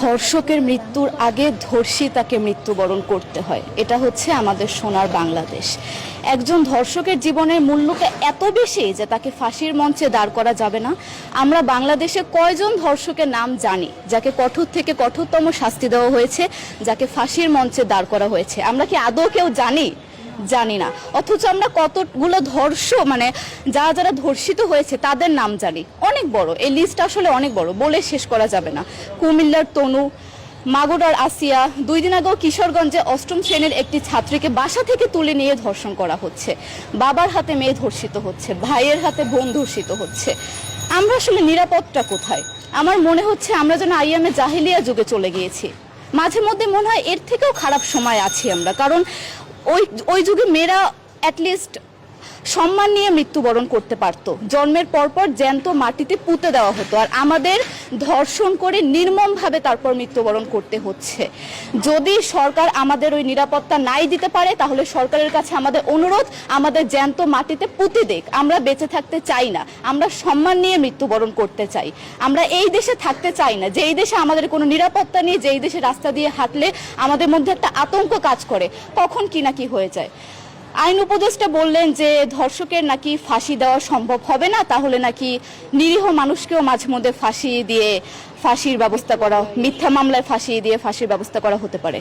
ধর্ষকের মৃত্যুর আগে ধর্ষিতাকে মৃত্যুবরণ করতে হয়। এটা হচ্ছে আমাদের সোনার বাংলাদেশ। একজন ধর্ষকের জীবনের মূল্যটা এত বেশি যে তাকে ফাঁসির মঞ্চে দাঁড় করা যাবে না। আমরা বাংলাদেশে কয়জন ধর্ষকের নাম জানি যাকে কঠোর থেকে কঠোরতম শাস্তি দেওয়া হয়েছে, যাকে ফাঁসির মঞ্চে দাঁড় করা হয়েছে? আমরা কি আদৌ কেউ জানি না। অথচ আমরা কতগুলো যারা ধর্ষিত হয়েছে তাদের নাম জানি, অনেক বড়। এই লিস্ট আসলে অনেক বড়, বলে শেষ করা যাবে না। কুমিল্লার তনু, মাগুরার আসিয়া, 2 দিন আগেও কিশোরগঞ্জে 8ম শ্রেণীর একটি ছাত্রীকে বাসা থেকে তুলে নিয়ে ধর্ষণ করা হচ্ছে। বাবার হাতে মেয়ে ধর্ষিত হচ্ছে, ভাইয়ের হাতে বোন ধর্ষিত হচ্ছে। আমরা আসলে নিরাপদটা কোথায়? আমার মনে হচ্ছে আমরা যেন আইয়ামে জাহিলিয়া যুগে চলে গিয়েছি। মাঝে মধ্যে মনে হয় এর থেকেও খারাপ সময় আছি আমরা, কারণ ওই যুগে মেয়েরা অ্যাটলিস্ট সম্মান নিয়ে মৃত্যুবরণ করতে পারত। জন্মের পরপর জ্যান্ত মাটিতে পুঁতে দেওয়া হতো, আর আমাদের ধর্ষণ করে নির্মমভাবে তারপর মৃত্যুবরণ করতে হচ্ছে। যদি সরকার আমাদের ওই নিরাপত্তা নাই দিতে পারে, তাহলে সরকারের কাছে আমাদের অনুরোধ, আমাদের জ্যান্ত মাটিতে পুঁতে দেখ। আমরা বেঁচে থাকতে চাই না, আমরা সম্মান নিয়ে মৃত্যুবরণ করতে চাই। আমরা এই দেশে থাকতে চাই না যে এই দেশে আমাদের কোনো নিরাপত্তা নেই, যে এই দেশে রাস্তা দিয়ে হাঁটলে আমাদের মধ্যে একটা আতঙ্ক কাজ করে, কখন কি না কি হয়ে যায়। আইন উপদেষ্টা বললেন যে ধর্ষকের নাকি ফাঁসি দেওয়া সম্ভব হবে না, তাহলে নাকি নিরীহ মানুষকেও মাঝে মধ্যে ফাঁসির ব্যবস্থা করা, মিথ্যা মামলায় ফাঁসিয়ে দিয়ে ফাঁসির ব্যবস্থা করা হতে পারে।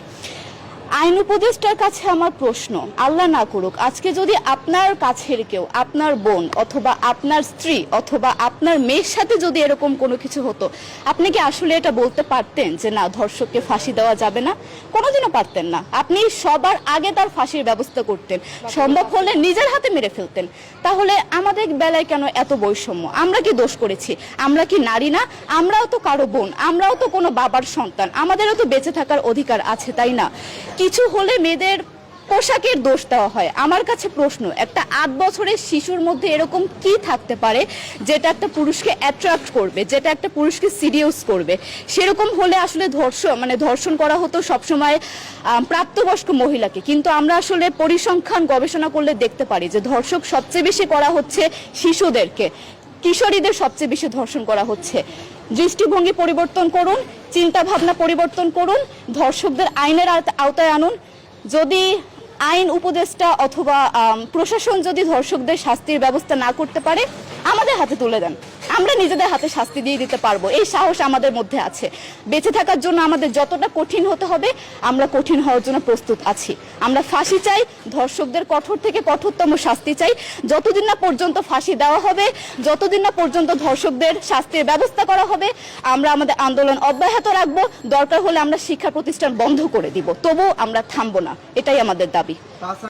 আইন উপদেষ্টার কাছে আমার প্রশ্ন, আল্লাহ না করুক আজকে যদি আপনার কাছের কেউ, আপনার বোন অথবা আপনার স্ত্রী অথবা আপনার মেয়ের সাথে যদি এরকম কোনো কিছু হতো, আপনি কি আসলে এটা বলতে পারতেন যে না, ধর্ষককে ফাঁসি দেওয়া যাবে না? কোনোদিনও পারতেন না। আপনি সবার আগে তার ফাঁসির ব্যবস্থা করতেন, সম্ভব হলে নিজের হাতে মেরে ফেলতেন। তাহলে আমাদের বেলায় কেন এত বৈষম্য? আমরা কি দোষ করেছি? আমরা কি নারী না? আমরাও তো কারো বোন, আমরাও তো কোনো বাবার সন্তান, আমাদেরও তো বেঁচে থাকার অধিকার আছে, তাই না? কিছু হলে মেয়েদের পোশাকের দোষ দেওয়া হয়। আমার কাছে প্রশ্ন, একটা 8 বছরের শিশুর মধ্যে এরকম কি থাকতে পারে যেটা একটা পুরুষকে অ্যাট্রাক্ট করবে, যেটা একটা পুরুষকে সিডিউস করবে? সেরকম হলে আসলে ধর্ষণ করা হতো সবসময় প্রাপ্তবয়স্ক মহিলাকে। কিন্তু আমরা আসলে পরিসংখ্যান গবেষণা করলে দেখতে পারি যে ধর্ষক সবচেয়ে বেশি করা হচ্ছে শিশুদেরকে, কিশোরীদের সবচেয়ে বেশি ধর্ষণ করা হচ্ছে। দৃষ্টিভঙ্গি পরিবর্তন করুন, চিন্তা ভাবনা পরিবর্তন করুন, ধর্ষকদের আইনের আওতায় আনুন। যদি আইন উপদেষ্টা অথবা প্রশাসন যদি ধর্ষকদের শাস্তির ব্যবস্থা না করতে পারে, আমাদের হাতে তুলে দেন, আমরা নিজেদের হাতে শাস্তি দিয়ে দিতে পারবো। এই সাহস আমাদের মধ্যে আছে। বেঁচে থাকার জন্য আমাদের যতটা কঠিন হতে হবে, আমরা কঠিন হওয়ার জন্য প্রস্তুত আছি। আমরা ফাঁসি চাই, ধর্ষকদের কঠোর থেকে কঠোরতম শাস্তি চাই। যতদিন না পর্যন্ত ফাঁসি দেওয়া হবে, যতদিন না পর্যন্ত ধর্ষকদের শাস্তির ব্যবস্থা করা হবে, আমরা আমাদের আন্দোলন অব্যাহত রাখবো। দরকার হলে আমরা শিক্ষা প্রতিষ্ঠান বন্ধ করে দিব, তবুও আমরা থামবো না। এটাই আমাদের দাবি।